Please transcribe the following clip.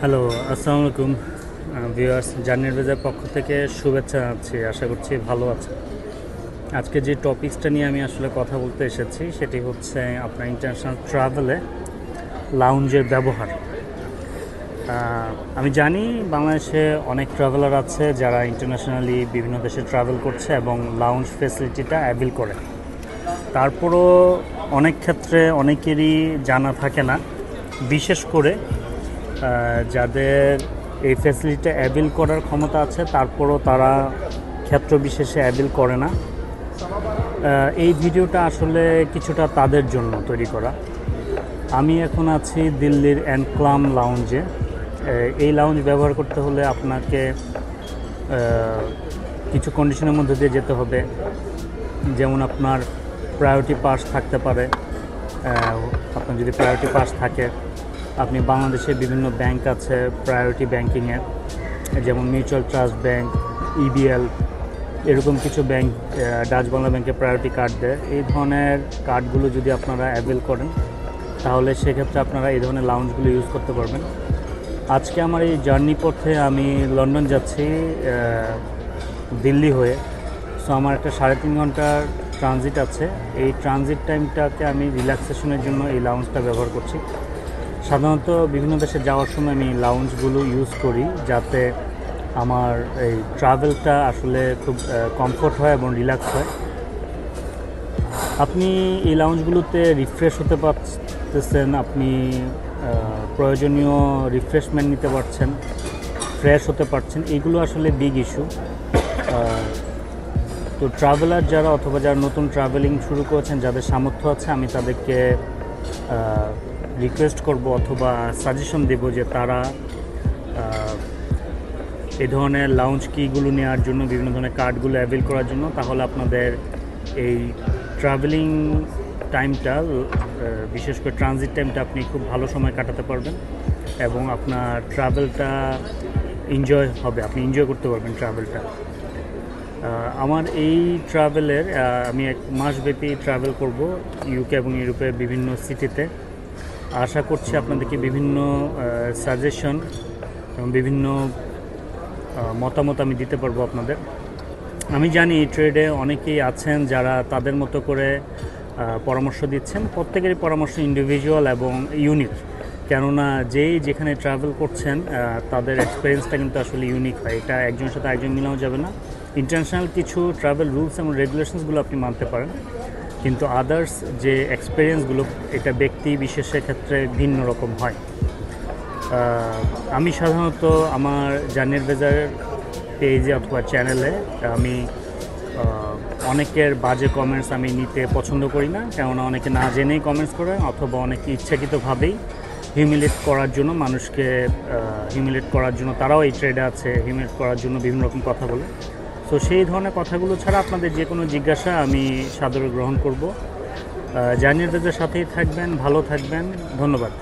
Hello, আসসালামু আলাইকুম viewers. Journey adviser পক্ষ থেকে শুভেচ্ছা জানাচ্ছি। আশা করছি ভালো আছে। আজকে যে টপিকসটা নিয়ে আমি আসলে কথা বলতে এসেছি সেটি হচ্ছে আপনার ইন্টারন্যাশনাল ট্রাভেলে লাউঞ্জের ব্যবহার। আমি জানি বাংলাদেশে অনেক ট্রাভেলার আছে যারা ইন্টারন্যাশনালি বিভিন্ন দেশে ট্রাভেল করছে এবং লাউঞ্জ ফেসিলিটিটা অ্যাভেল করে। তারপরও অনেক ক্ষেত্রে অনেকেরই জানা থাকে না, বিশেষ করে যাদের এই ফ্যাসিলিটি অ্যাভেল করার ক্ষমতা আছে তারপরও তারা ক্ষেত্র বিশেষে অ্যাভেল করে না। এই ভিডিওটা আসলে কিছুটা তাদের জন্য তৈরি করা। আমি এখন আছি দিল্লির এনক্লাম লাউঞ্জে। এই লাউঞ্জ ব্যবহার করতে হলে আপনাকে কিছু কন্ডিশনের মধ্যে দিয়ে যেতে হবে, যেমন আপনার প্রায়োরিটি পাস থাকতে পারে। আপনার যদি প্রায়োরিটি পাস থাকে, আপনি বাংলাদেশে বিভিন্ন ব্যাংক আছে প্রায়োরিটি ব্যাংকিংয়ের, যেমন মিউচুয়াল ট্রাস্ট ব্যাংক, ইবিএল, এরকম কিছু ব্যাংক, ডাচ বাংলা ব্যাংকে প্রায়োরিটি কার্ড দেয়। এই ধরনের কার্ডগুলো যদি আপনারা অ্যাভেল করেন তাহলে সেক্ষেত্রে আপনারা এই ধরনের লাউঞ্জগুলো ইউজ করতে পারবেন। আজকে আমার এই জার্নি পথে আমি লন্ডন যাচ্ছি দিল্লি হয়ে। সো আমার একটা 3.5 ঘন্টার ট্রানজিট আছে। এই ট্রানজিট টাইমটাকে আমি রিল্যাক্সেশনের জন্য এই লাউঞ্জটা ব্যবহার করছি। সাধারণত বিভিন্ন দেশে যাওয়ার সময় আমি লাউঞ্জগুলো ইউজ করি যাতে আমার এই ট্রাভেলটা আসলে খুব কমফোর্ট হয় এবং রিল্যাক্স হয়। আপনি এই লাউঞ্জগুলোতে রিফ্রেশ হতে পারতেছেন, আপনি প্রয়োজনীয় রিফ্রেশমেন্ট নিতে পারছেন, ফ্রেশ হতে পারছেন। এইগুলো আসলে বিগ ইস্যু। তো ট্রাভেলার যারা অথবা যারা নতুন ট্রাভেলিং শুরু করেছেন, যাদের সামর্থ্য আছে, আমি তাদেরকে রিকোয়েস্ট করব অথবা সাজেশন দেব যে তারা এই ধরনের লাউঞ্জ কিগুলো নেওয়ার জন্য, বিভিন্ন ধরনের কার্ডগুলো অ্যাভেল করার জন্য, তাহলে আপনাদের এই ট্রাভেলিং টাইমটা, বিশেষ করে ট্রানজিট টাইমটা আপনি খুব ভালো সময় কাটাতে পারবেন এবং আপনার ট্রাভেলটা এনজয় হবে, আপনি এনজয় করতে পারবেন ট্রাভেলটা। আমার এই ট্রাভেলের আমি 1 মাসব্যাপী ট্রাভেল করব ইউকে এবং ইউরোপের বিভিন্ন সিটিতে। আশা করছি আপনাদেরকে বিভিন্ন সাজেশন এবং বিভিন্ন মতামত আমি দিতে পারবো আপনাদের। আমি জানি এই ট্রেডে অনেকেই আছেন যারা তাদের মতো করে পরামর্শ দিচ্ছেন। প্রত্যেকেরই পরামর্শ ইন্ডিভিজুয়াল এবং ইউনিক, কেননা যেখানে ট্রাভেল করছেন তাদের এক্সপিরিয়েন্সটা কিন্তু আসলে ইউনিক হয়। এটা একজনের সাথে একজন মিলানো যাবে না। ইন্টারন্যাশনাল কিছু ট্রাভেল রুলস এবং রেগুলেশনসগুলো আপনি মানতে পারেন, কিন্তু আদার্স যে এক্সপিরিয়েন্সগুলো, এটা ব্যক্তি বিশেষের ক্ষেত্রে ভিন্ন রকম হয়। আমি সাধারণত আমার জার্নি অ্যাডভাইজার পেজে অথবা চ্যানেলে আমি অনেকের বাজে কমেন্টস আমি নিতে পছন্দ করি না, কেননা অনেকে না জেনেই কমেন্টস করে অথবা অনেকে ইচ্ছাকৃতভাবেই হিউমিলেট করার জন্য, মানুষকে হিউমিলেট করার জন্য, তারাও এই ট্রেডে আছে, হিউমিলেট করার জন্য বিভিন্ন রকম কথা বলে। সো সেই ধরনের কথাগুলো ছাড়া আপনাদের যে কোনো জিজ্ঞাসা আমি সাদরে গ্রহণ করব। জার্নি অ্যাডভাইজারের সাথেই থাকবেন, ভালো থাকবেন, ধন্যবাদ।